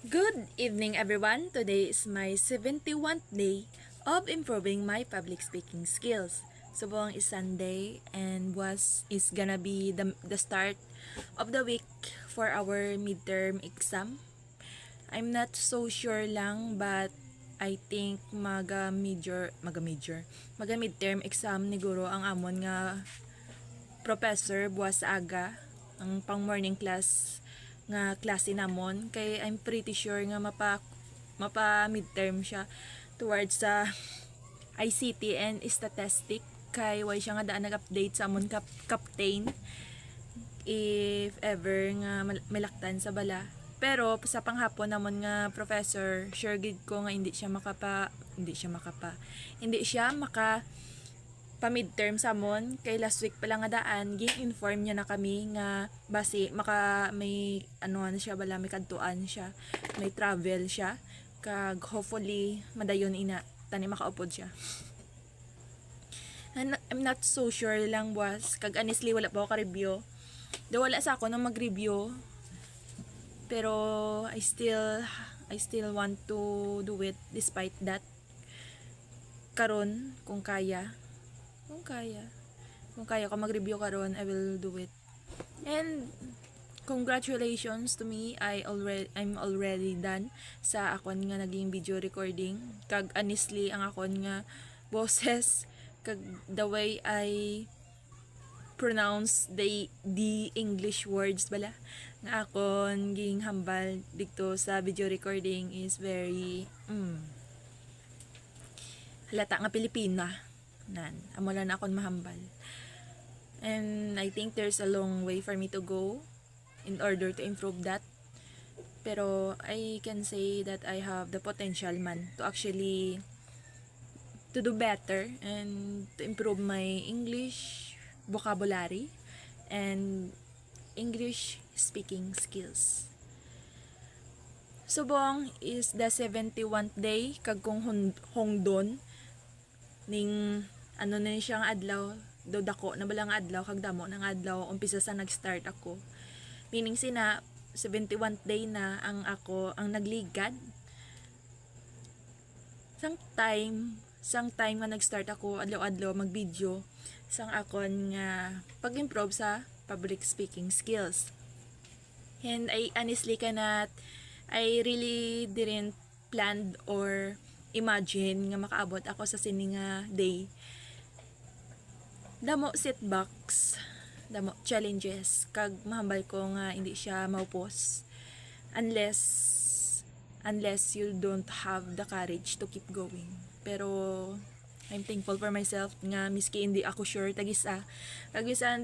Good evening, everyone. Today is my 71st day of improving my public speaking skills. Subong is Sunday and is gonna be the start of the week for our midterm exam. I'm not so sure lang, but I think maga midterm exam ni guro ang amon nga professor buwas sa aga ang pang morning class nga klase namon, kay I'm pretty sure nga mapa midterm siya towards sa ICT and statistic, kay why siya nga daan nag-update sa amon captain if ever nga malaktan sa bala. Pero sa panghapon namon nga professor, sure gid ko nga hindi siya maka pa-midterm sa mon, kay last week pa lang nga daan gi-inform niya na kami nga base may siya bala, may kadtuan siya, may travel siya, kag hopefully madayon ina tani makaupod siya. And I'm not so sure lang was, kag honestly wala pa ako ka-review. Wala sa ako na mag-review, pero I still want to do it despite that. Karon kung kaya ko mag-review karon, I will do it. And congratulations to me, I'm already done sa akon nga naging video recording. Kag honestly ang akon nga boses, kag the way I pronounce the English words bala nga akon ging hambal dito sa video recording is very halata nga Pilipina amo lang akon mahambal. And I think there's a long way for me to go in order to improve that, pero I can say that I have the potential man to actually to do better and to improve my English vocabulary and English speaking skills. Subong is the 71st day kag kung hongdon ning na siya nga adlaw, do dako na bala nga adlaw, kag damo ng adlaw umpisa sa nag-start ako, meaning sina 71th day na ang nagligad sang time nga nag-start ako adlaw-adlaw mag-video sang akon nga pag-improve sa public speaking skills. And I honestly I really didn't plan or imagine nga makaabot ako sa sini nga day. Damo setbacks, damo challenges, kag mahambal ko nga hindi siya maupos unless you don't have the courage to keep going. Pero I'm thankful for myself nga miski hindi ako sure tagisa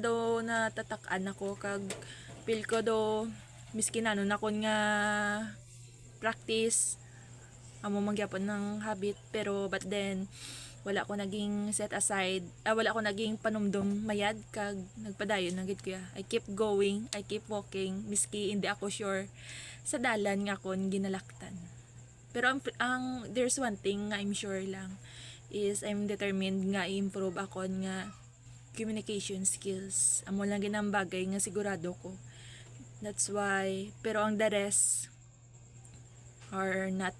do na tatakan ako, kag feel ko do miski nanon ako nga practice amo magyapon ng habit, pero but then wala ko naging set aside, wala ko naging panumdum mayad, kag nagpadayon na gid kuya. I keep going, I keep walking miski hindi ako sure sa dalan nga kon ginalaktan. Pero there's one thing nga I'm sure lang is I'm determined nga i-improve akon nga communication skills. Amo lang ginang bagay nga sigurado ko. That's why, pero ang the rest are not.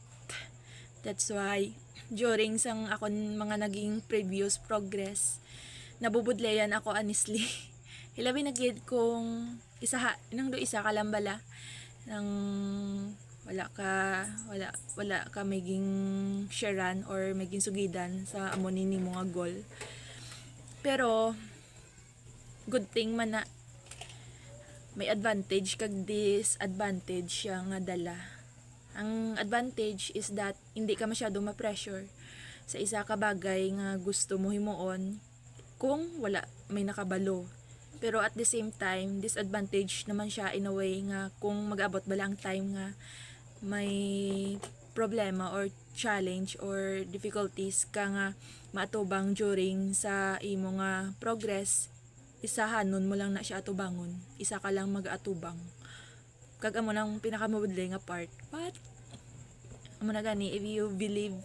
That's why during sang akon mga naging previous progress, nabubudlayan ako honestly. Hilabi na gid kung isa ka lang bala nang wala ka maging sharean or maging sugidan sa amo nini mga goal. Pero good thing man na may advantage kag disadvantage siya nga dala. Ang advantage is that hindi ka masyado ma-pressure sa isa ka bagay nga gusto mo himuon kung wala may nakabalo. Pero at the same time, disadvantage naman siya in a way nga kung mag-abot ba lang time nga may problema or challenge or difficulties ka nga maatubang during sa imo nga progress, isahanon mo lang na siya atubangon, isa ka lang mag-atubang. Kag amo nang pinakamabudlay nga part. What? Amo na gani, if you believe,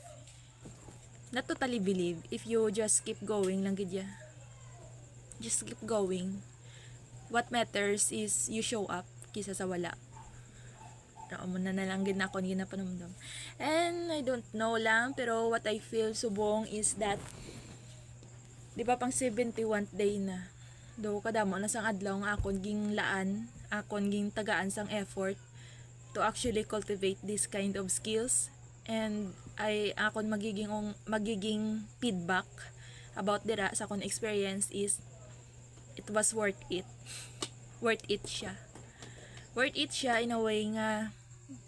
not totally believe, if you just keep going lang gid ya. Just keep going. What matters is you show up kisa sa wala. amo na lang gid na akong ginapanumdum. And I don't know lang, pero what I feel subong is that di ba pang 71th day na. Do kadamo na sang adlaw nga akon ging laan, akon ging tagaan sang effort to actually cultivate this kind of skills, and ay akon magiging feedback about dira sa akon experience is it was worth it. Worth it siya. Worth it siya in a way nga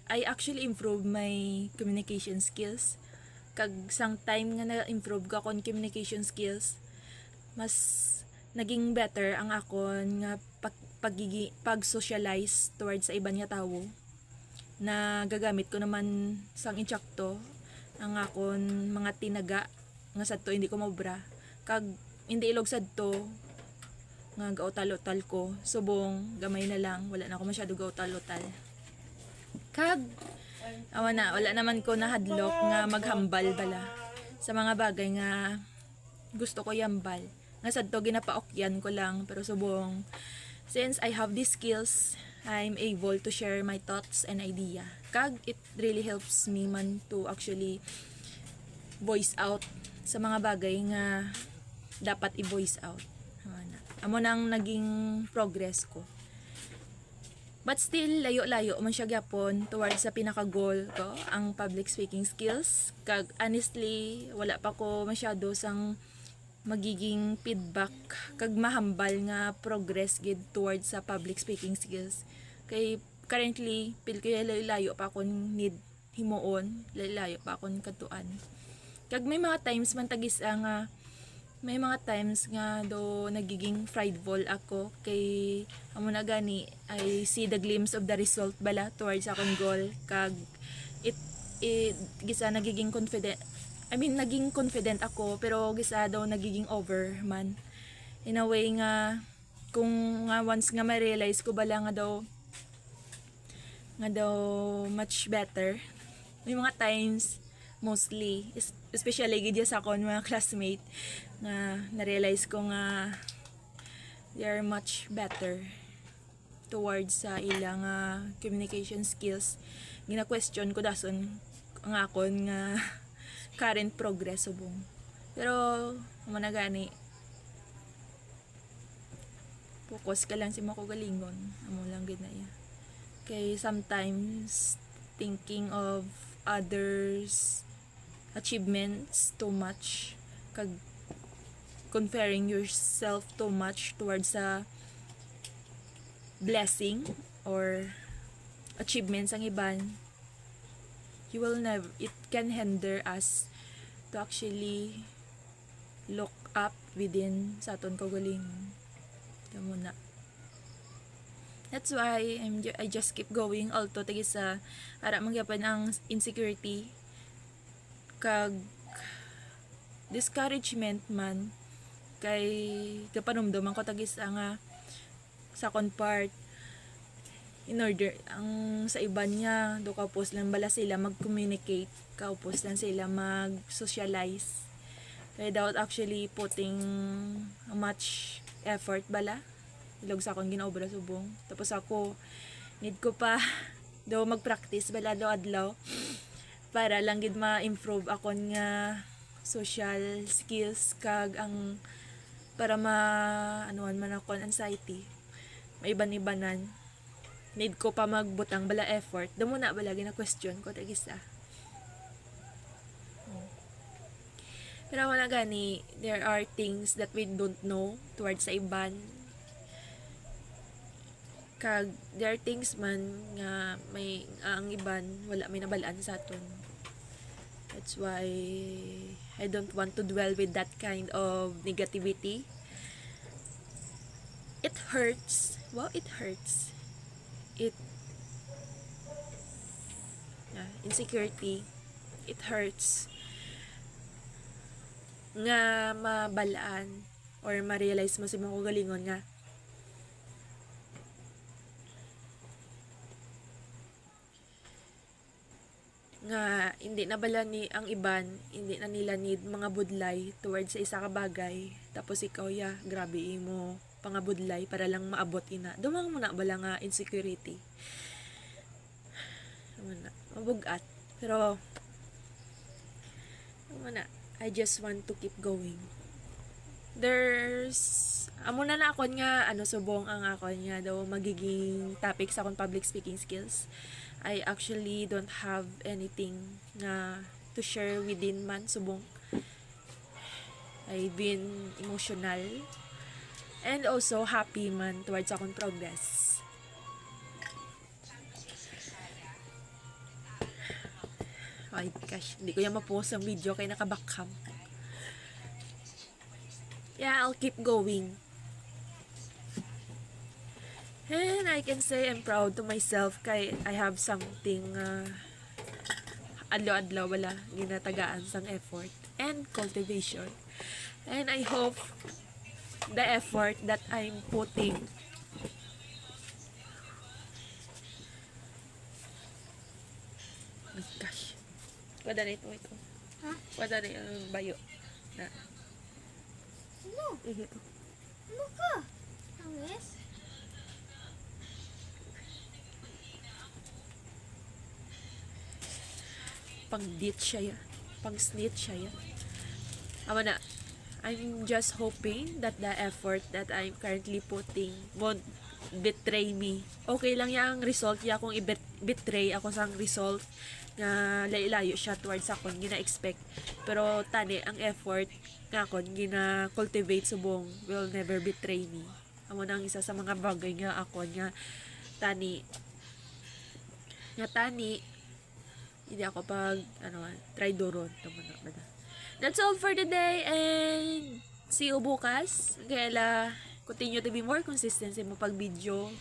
I actually improve my communication skills. Kag sang time nga na-improve ko akong communication skills, mas naging better ang akon nga pag-socialize towards sa iban nga tawo, na gagamit ko naman sang insakto ang akon mga tinaga nga sadto hindi ko mobra, kag hindi ilog sadto nga gautal-utal ko, subong gamay na lang, wala na ako masyado gautal-utal. Kag wala naman ko nahadlok nga maghambal bala sa mga bagay nga gusto ko yambal, nga sadto ginapaokyan ko lang, pero subong since I have these skills, I'm able to share my thoughts and idea. Kag it really helps me man to actually voice out sa mga bagay nga dapat i-voice out. Amo nang naging progress ko. But still, layo-layo man siya gyapon towards sa pinaka-goal ko, ang public speaking skills. Kag honestly, wala pa ko masyado sang magiging feedback kag mahambal nga progress gid towards sa public speaking skills. Kay currently, feel ko layo pa ako need himuon, layo pa ako katuan. Kag may mga times man tagis nga may mga times nga do nagiging prideful ako, kay amo na gani I see the glimpse of the result bala towards akong goal, kag it gisa nagiging confident, naging confident ako, pero gisa daw nagiging over man in a way nga kung nga once nga ma-realize ko bala nga daw much better. May mga times mostly, especially gid sa akon mga classmate, nga na-realize ko nga they are much better towards sa ilang communication skills. Gina-question ko dason ang akon nga current progress subong. Pero man gani, focus ka lang sa makagalingon, amo lang gid na iya. Kay sometimes thinking of others achievements too much, kag comparing yourself too much towards a blessing or achievements ang iban, it can hinder us to actually look up within sa aton kaugalingon. Tamo na. That's why I just keep going, although tagis sa ara mangyapan ang insecurity kag discouragement man, kay kapanumduman ko tagis nga sa kon part in order ang sa iban niya do kaupos lang bala sila mag-communicate, kaupos lang sila mag-socialize, without actually putting much effort bala ilog sa akong ginaobra subong. Tapos ako need ko pa do mag-practice bala do adlaw para lang gid ma-improve akon nga social skills, kag ang para anuan man ako anxiety, maiban-ibanan, need ko pa magbutang bala effort. Damo na bala gina-question ko tagis Pero wala gani, there are things that we don't know towards sa iban. Kag there are things man nga may ang iban wala may nabalaan sa aton. That's why I don't want to dwell with that kind of negativity. It hurts. Wow, it hurts. Insecurity. It hurts. Nga mabalaan or ma-realize mo sa mga kagalingon nga hindi na bala ni ang iban, hindi na nila need mga budlay towards sa isa ka bagay, tapos ikaw grabe mo pangabudlay para lang maabot ina. Dumang mo na bala nga insecurity. mabugat. Pero, na, I just want to keep going. Amo na akon nga, subong ang akon nga daw magiging topic sa akong public speaking skills. I actually don't have anything na to share within man, subong. I've been emotional and also happy man towards akong progress. Ay gosh, hindi ko yan ma-post ang video kay nakabakham. Yeah, I'll keep going. And I can say I'm proud to myself kay I have something adlaw-adlaw wala ginatagaan sang effort and cultivation. And I hope the effort that I'm putting my gosh. Wala na ito. Ha? Wala na yung bayo. Na. Ano? Ito. Ano ka? Angis? Pang-dit siya yan. Pang-snit siya yan. Ama na, I'm just hoping that the effort that I'm currently putting won't betray me. Okay lang yung result ya kung i-betray ako sang result nga layo siya towards akon gina-expect. Pero tani, ang effort nga akon gina-cultivate subong will never betray me. Amo nang isa sa mga bagay nga akon nga tani hindi ako pag try doron. That's all for today and see you bukas. Kaya continue to be more consistent sa mo pag video.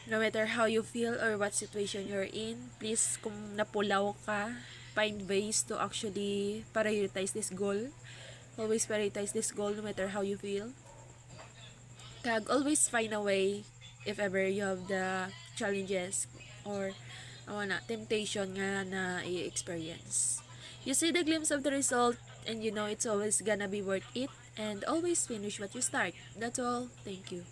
No matter how you feel or what situation you're in, please kung napulaw ka, find ways to actually prioritize this goal. Always prioritize this goal no matter how you feel. Kag always find a way if ever you have the challenges or temptation nga na i-experience. You see the glimpse of the result and you know it's always gonna be worth it and always finish what you start. That's all. Thank you.